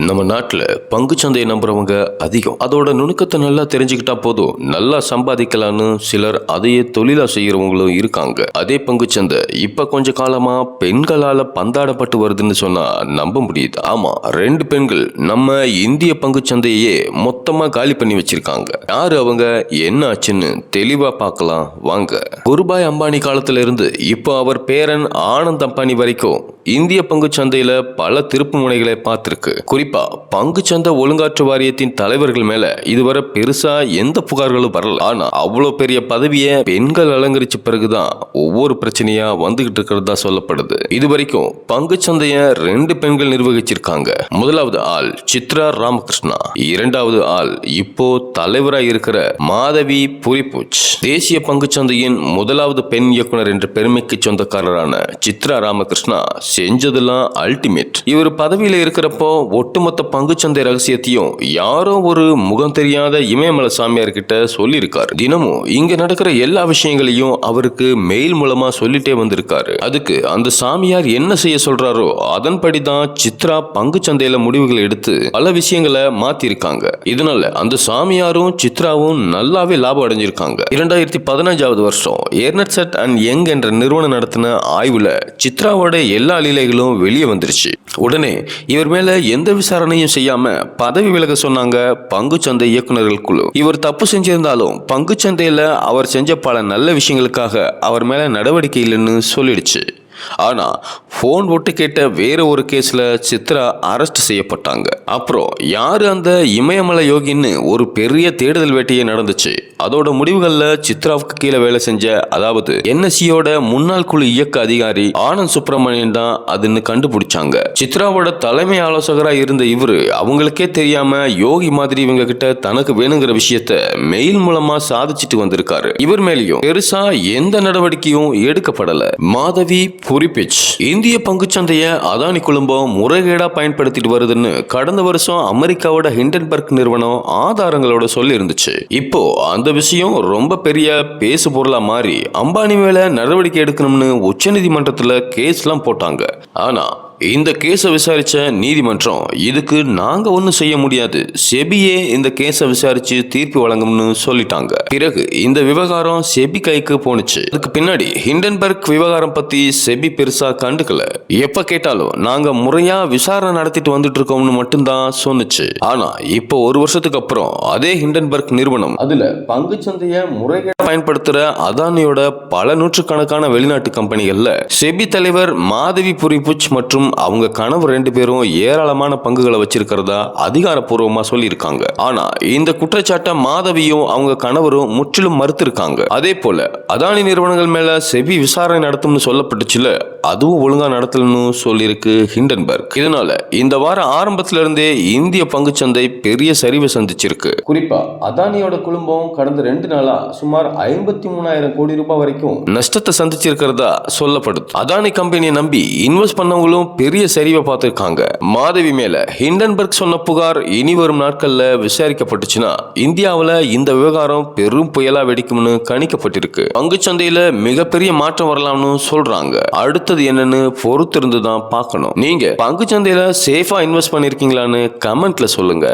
நம்ம நாட்டுல பங்குச்சந்தையை நம்புறவங்க அதிகம். அதோட நுணுக்கத்தை நல்லா தெரிஞ்சுக்கிட்டா போதும், நல்லா சம்பாதிக்கலான்னு சிலர் அதையே தொழிலா செய்யறவங்களும் இருக்காங்க. அதே பங்குச்சந்தை இப்ப கொஞ்ச காலமா பெண்களால பந்தாடப்பட்டு வருதுன்னு சொன்னா நம்ப முடியுது. ஆமா, 2 பெண்கள் நம்ம இந்திய பங்குச்சந்தையே மொத்தமா காலி பண்ணி வச்சிருக்காங்க. யாரு அவங்க, என்ன ஆச்சுன்னு தெளிவா பார்க்கலாம் வாங்க. குருபாய் அம்பானி காலத்துல இருந்து இப்போ அவர் பேரன் ஆனந்த் அம்பானி வரைக்கும் இந்திய பங்குச்சந்தையில பல திருப்பு முனைகளை பார்த்திருக்கு. குறிப்பா பங்குச்சந்தை ஒழுங்காற்று வாரியத்தின் தலைவர்கள் மேல இதுவரை பெருசா எந்த புகார்களும் வரல. ஆனா அவ்வளவு பெரிய பதவியை பெண்கள் அலங்கரிச்ச பிறகுதான் ஒவ்வொரு பிரச்சனையா வந்துகிட்டு இருக்கிறதா சொல்லப்படுது. இதுவரைக்கும் பங்குச்சந்தைய 2 பெண்கள் நிர்வகிச்சிருக்காங்க. முதலாவது ஆள் சித்ரா ராமகிருஷ்ணா, இரண்டாவது ஆள் இப்போ தலைவராக இருக்கிற மாதவி புரிபுச். தேசிய பங்குச்சந்தையின் முதலாவது பெண் இயக்குனர் என்ற பெருமைக்கு சொந்தக்காரரான சித்ரா ராமகிருஷ்ணா செஞ்சதெல்லாம் அல்டிமேட். இவர் பதவியில இருக்கிறப்போ ஒட்டுமொத்த பங்குச்சந்தை ரகசியத்தையும் யாரோ ஒரு முகம் தெரியாத இமயமலை சாமியார் கிட்ட சொல்லியிருக்காரு. தினமும் இங்க நடக்கிற எல்லா விஷயங்களையும் அவருக்கு மெயில் மூலமா சொல்லிட்டே வந்திருக்காரு. அதுக்கு அந்த சாமியார் என்ன செய்ய சொல்றாரோ அதன்படிதான் சித்ரா பங்குச்சந்தையில முடிவுகளை எடுத்து பல விஷயங்களை மாத்திருக்காங்க. இதனால அந்த சாமியாரும் சித்ராவும் நல்லாவே லாபம் அடைஞ்சிருக்காங்க. 2015 வருஷம் எர்னட்சட் அண்ட் யங் என்ற நிறுவனம் நடத்தின ஆய்வுல சித்ராவோட எல்லா லீலைகளும் வெளியே வந்துருச்சு. உடனே இவர் மேல எந்த விசாரணையும் செய்யாம பதவி விலக சொன்னாங்க பங்குச்சந்தை இயக்குநர்கள் குழு. இவர் தப்பு செஞ்சிருந்தாலும் பங்குச்சந்தையில அவர் செஞ்ச பல நல்ல விஷயங்களுக்காக அவர் மேல நடவடிக்கை இல்லைன்னு சொல்லிடுச்சு. ஆனா போன் போட்டு கேட்ட வேற ஒரு கேஸ்ல சித்ரா அரெஸ்ட் செய்யப்பட்டாங்க. அப்புறம் யாரு அந்த இமயமலை யோகின்னு ஒரு பெரிய தேடுதல் வேட்டையே நடந்துச்சு. அதோட முடிவுகள்ல சித்ராவுக்கு கீழே வேலை செஞ்ச, அதாவது என்எஸ்சியோட முன்னாள் குழு இயக்க அதிகாரி ஆனந்த் சுப்பிரமணியன் தான் அதுன்னு கண்டுபிடிச்சாங்க. சித்ராவோட தலைமை ஆலோசகரா இருந்த இவரு அவங்களுக்கே தெரியாம யோகி மாதிரி இவங்க கிட்ட தனக்கு வேணுங்கிற விஷயத்த மெயில் மூலமா சாதிச்சுட்டு வந்திருக்காரு. இவர் மேலேயும் பெருசா எந்த நடவடிக்கையும் எடுக்கப்படல. மாதவி புரிபிச் இந்திய பங்குச்சந்தைய அதானி குழுமம் முறைகேடா பயன்படுத்திட்டு வருதுன்னு கடந்த வருஷம் அமெரிக்காவோட ஹிண்டன்பர்க் நிறுவனம் ஆதாரங்களோட சொல்லி இருந்துச்சு. இப்போ அந்த விஷயம் ரொம்ப பெரிய பேசு பொருளா மாறி அம்பானி மேல நடவடிக்கை எடுக்கணும்னு உச்சநீதிமன்றத்துல கேஸ்லாம் போட்டாங்க. ஆனா இந்த கேஸை விசாரிச்ச நீதிமன்றம் இதுக்கு நாங்க ஒன்னும் செய்ய முடியாது, செபியே இந்த கேஸை விசாரிச்சு தீர்ப்பு வழங்கும்னு சொல்லிட்டாங்க. பிறகு இந்த விவகாரம் செபி கைக்கு போனுச்சு. அதுக்கு பின்னாடி ஹிண்டன்பர்க் விவகாரம் பத்தி செபி பெருசா கண்டுக்கல. எப்ப கேட்டாலும் நாங்க முறையா விசாரணை நடத்திட்டு வந்துட்டு இருக்கோம்னு மட்டும்தான் சொன்னுச்சு. ஆனா இப்போ ஒரு வருஷத்துக்கு அப்புறம் அதே ஹிண்டன்பர்க் நிறுவனம் அதுல பங்குச்சந்தைய முறைகேட பயன்படுத்துற அதானியோட பல நூற்றுக்கணக்கான வெளிநாட்டு கம்பெனிகள்ல செபி தலைவர் மாதவி புரிபுச் மற்றும் அவங்க கணவர் 2 பேரும் ஏராளமான பங்குகளை வச்சிருக்கிறதா அதிகாரப்பூர்வமா சொல்லியிருக்காங்க. ஆனா இந்த குற்றச்சாட்டை மாதவியும் அவங்க கணவரும் முற்றிலும் மறுத்திருக்காங்க. அதே போல அதானி நிறுவனங்கள் மேல செபி விசாரணை நடத்தும்னு சொல்லப்பட்டுச்சுல, அதுவும் ஒழுங்கா நடத்தலன்னு சொல்லியிருக்கு ஹிண்டன்பர்க். இதனால இந்த வாரம் ஆரம்பத்துல இருந்தே இந்திய பங்குச்சந்தை பெரிய சரிவை சந்திச்சிருக்கு. குறிப்பா அதானியோட குழுமம் கடந்த 2 நாளா சுமார் 53,000 கோடி ரூபாய் வரைக்கும் நஷ்டத்தை சந்திச்சிருக்கிறதா சொல்லப்படுது. அதானி கம்பெனியை நம்பி இன்வெஸ்ட் பண்ணவங்களும் பெரிய சரிவை பார்த்திருக்காங்க. மாதவி மேல ஹிண்டன்பர்க் சொன்ன புகார் இனி வரும் நாட்கள்ல விசாரிக்கப்பட்டுச்சுன்னா இந்தியாவில் இந்த விவகாரம் பெரும் புயலா வெடிக்கும்னு கணிக்கப்பட்டிருக்கு. பங்குச்சந்தையில மிகப்பெரிய மாற்றம் வரலாம்னு சொல்றாங்க. அடுத்தது என்னன்னு பொறுத்திருந்து தான் பார்க்கணும். நீங்க பங்குச்சந்தையில சேஃபா இன்வெஸ்ட் பண்ணிருக்கீங்களான்னு கமெண்ட்ல சொல்லுங்க.